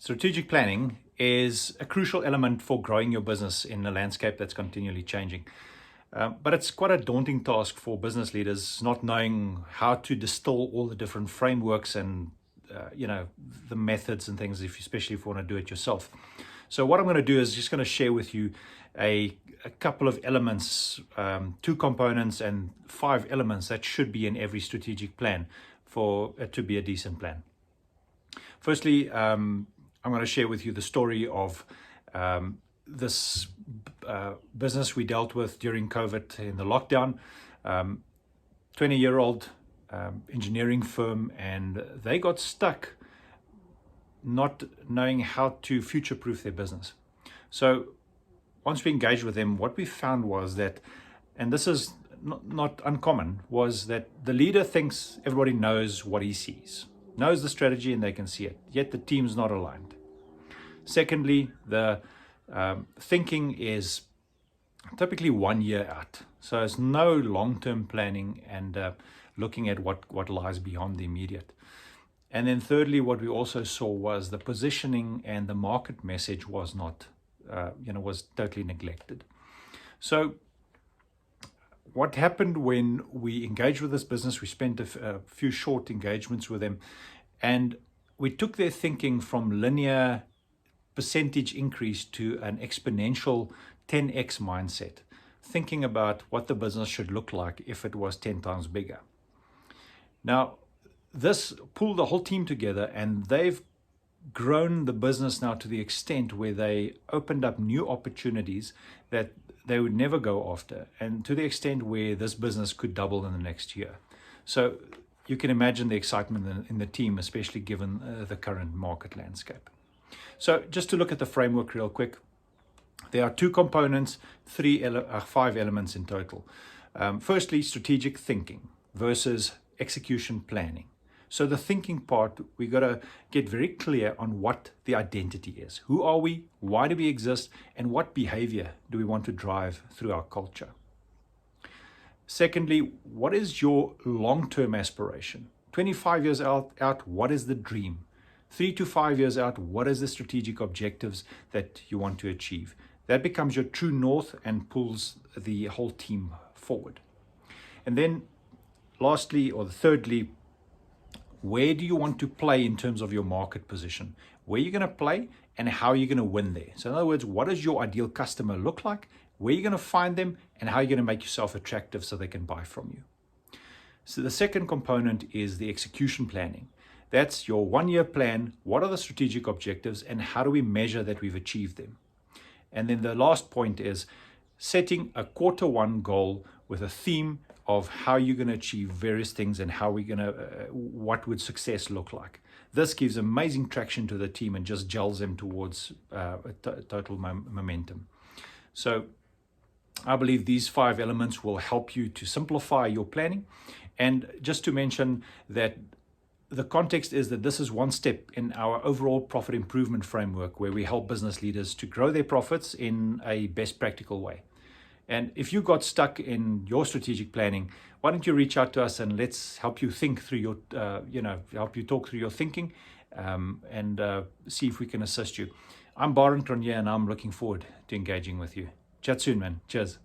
Strategic planning is a crucial element for growing your business in a landscape that's continually changing. But it's quite a daunting task for business leaders, not knowing how to distill all the different frameworks and the methods and things, especially if you want to do it yourself. So what I'm going to do is just going to share with you a couple of elements, 2 components and 5 elements that should be in every strategic plan for it to be a decent plan. Firstly, I'm going to share with you the story of this business we dealt with during COVID in the lockdown. 20-year-old engineering firm, and they got stuck not knowing how to future-proof their business. So once we engaged with them, what we found was that, and this is not uncommon, was that the leader thinks everybody knows what he sees, knows the strategy and they can see it, yet the team's not aligned. Secondly, the thinking is typically 1 year out. So there's no long-term planning and looking at what lies beyond the immediate. And then thirdly, what we also saw was the positioning and the market message was not, was totally neglected. So what happened when we engaged with this business, we spent a few short engagements with them, and we took their thinking from linear percentage increase to an exponential 10x mindset, thinking about what the business should look like if it was 10 times bigger. Now, this pulled the whole team together, and they've grown the business now to the extent where they opened up new opportunities that they would never go after, and to the extent where this business could double in the next year. So you can imagine the excitement in the team, especially given the current market landscape. So just to look at the framework real quick, there are 2 components, 5 elements in total. Firstly, strategic thinking versus execution planning. So the thinking part, we got to get very clear on what the identity is. Who are we? Why do we exist? And what behavior do we want to drive through our culture? Secondly, what is your long-term aspiration? 25 years out, what is the dream? 3 to 5 years out, what is the strategic objectives that you want to achieve? That becomes your true north and pulls the whole team forward. And then lastly, or thirdly, where do you want to play in terms of your market position? Where are you going to play and how are you going to win there? So in other words, what does your ideal customer look like? Where are you going to find them? And how are you going to make yourself attractive so they can buy from you? So the second component is the execution planning. That's your 1-year plan. What are the strategic objectives and how do we measure that we've achieved them? And then the last point is setting a Q1 goal with a theme of how you're going to achieve various things and how we're going to, what would success look like. This gives amazing traction to the team and just gels them towards total momentum. So I believe these 5 elements will help you to simplify your planning. And just to mention that the context is that this is one step in our overall profit improvement framework where we help business leaders to grow their profits in a best practical way. And if you got stuck in your strategic planning, why don't you reach out to us and let's help you think through your, help you talk through your thinking and see if we can assist you. I'm Baron Cronje and I'm looking forward to engaging with you. Chat soon, man. Cheers.